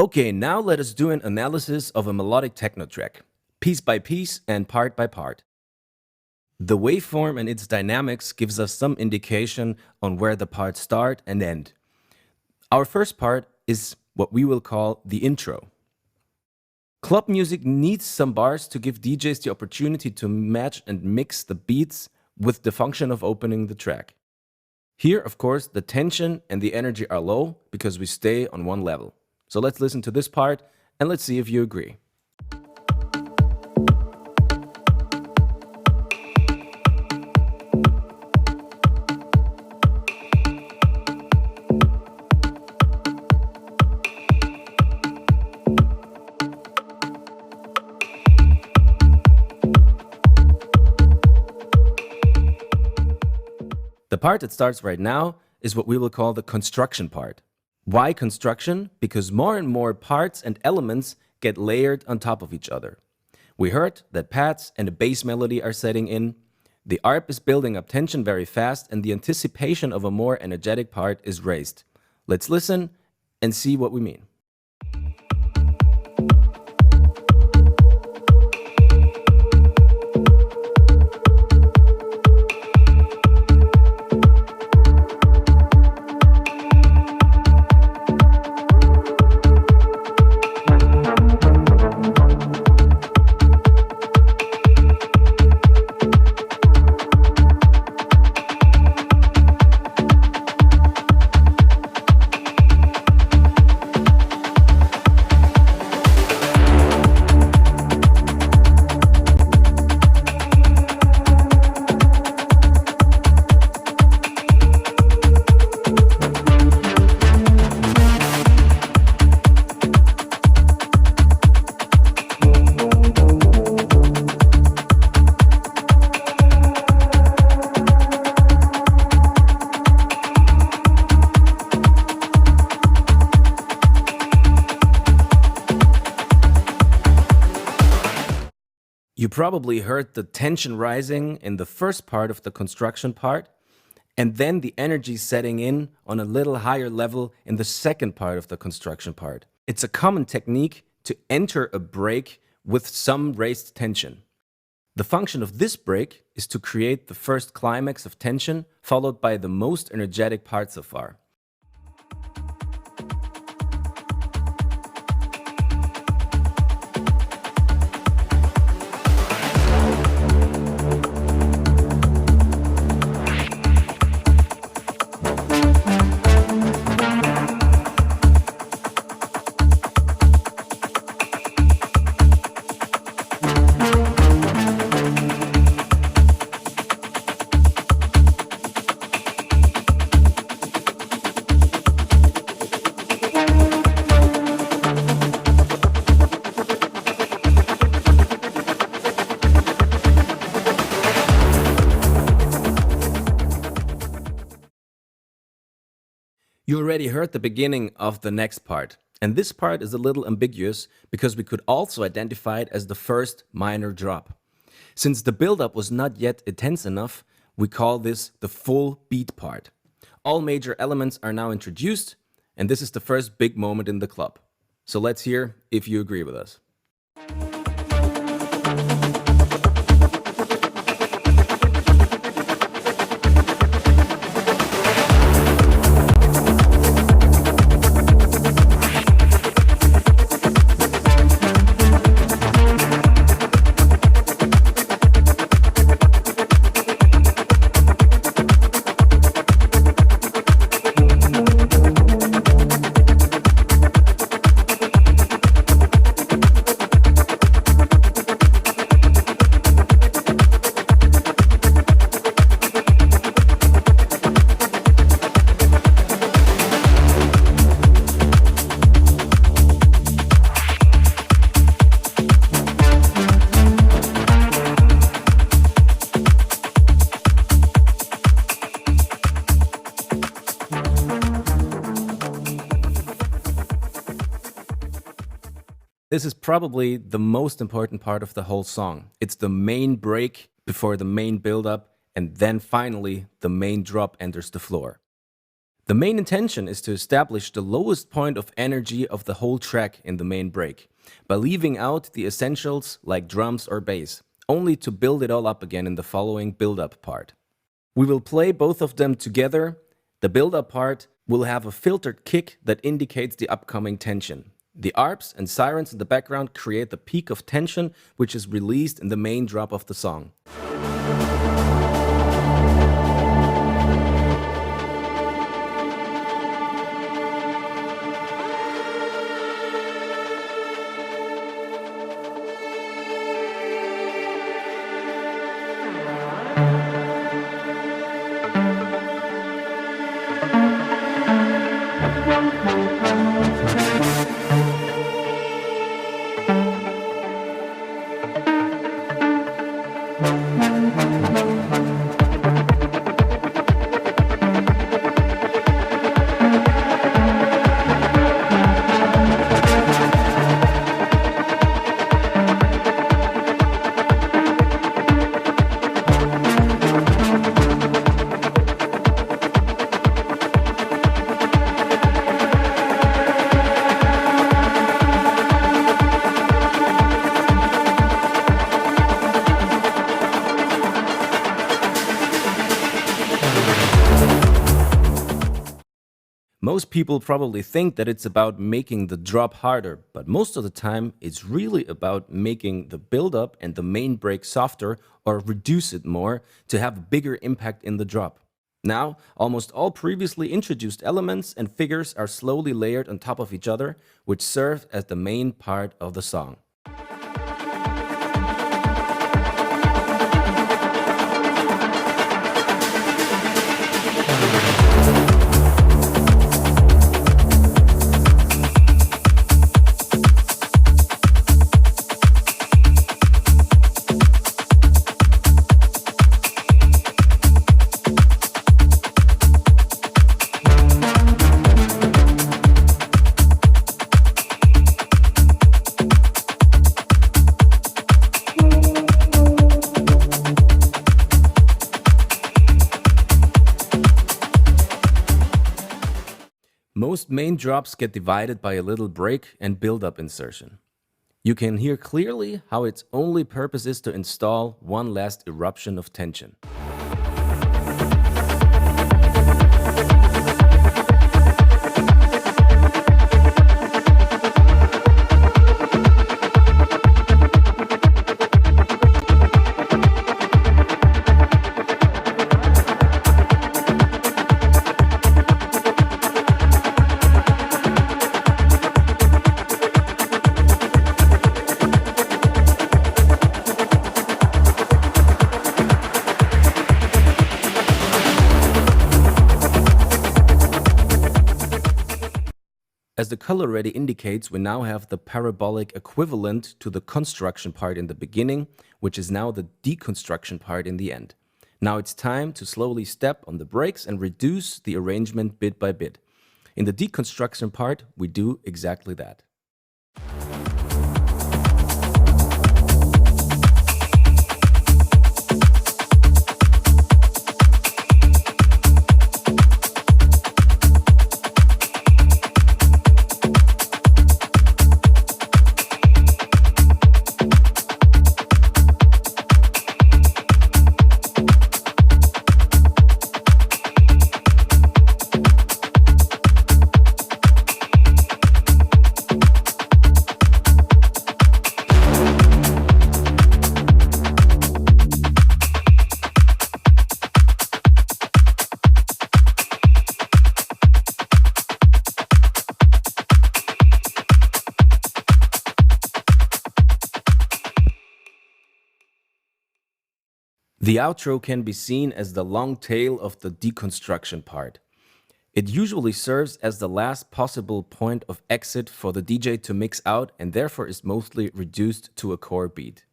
Okay, now let us do an analysis of a melodic techno track, piece by piece and part by part. The waveform and its dynamics gives us some indication on where the parts start and end. Our first part is what we will call the intro. Club music needs some bars to give DJs the opportunity to match and mix the beats with the function of opening the track. Here, of course, the tension and the energy are low because we stay on one level. So let's listen to this part and let's see if you agree. The part that starts right now is what we will call the construction part. Why construction? Because more and more parts and elements get layered on top of each other. We heard that pads and a bass melody are setting in. The ARP is building up tension very fast and the anticipation of a more energetic part is raised. Let's listen and see what we mean. You probably heard the tension rising in the first part of the construction part, and then the energy setting in on a little higher level in the second part of the construction part. It's a common technique to enter a break with some raised tension. The function of this break is to create the first climax of tension, followed by the most energetic part so far. You already heard the beginning of the next part, and this part is a little ambiguous because we could also identify it as the first minor drop. Since the build-up was not yet intense enough, we call this the full beat part. All major elements are now introduced, and this is the first big moment in the club. So let's hear if you agree with us. This is probably the most important part of the whole song. It's the main break before the main build-up, and then finally the main drop enters the floor. The main intention is to establish the lowest point of energy of the whole track in the main break, by leaving out the essentials like drums or bass, only to build it all up again in the following build-up part. We will play both of them together. The build-up part will have a filtered kick that indicates the upcoming tension. The arps and sirens in the background create the peak of tension, which is released in the main drop of the song. Most people probably think that it's about making the drop harder, but most of the time it's really about making the build-up and the main break softer or reduce it more to have a bigger impact in the drop. Now, almost all previously introduced elements and figures are slowly layered on top of each other, which serve as the main part of the song. Most main drops get divided by a little break and build-up insertion. You can hear clearly how its only purpose is to install one last eruption of tension. As the color already indicates, we now have the parabolic equivalent to the construction part in the beginning, which is now the deconstruction part in the end. Now it's time to slowly step on the brakes and reduce the arrangement bit by bit. In the deconstruction part, we do exactly that. The outro can be seen as the long tail of the deconstruction part. It usually serves as the last possible point of exit for the DJ to mix out and therefore is mostly reduced to a core beat.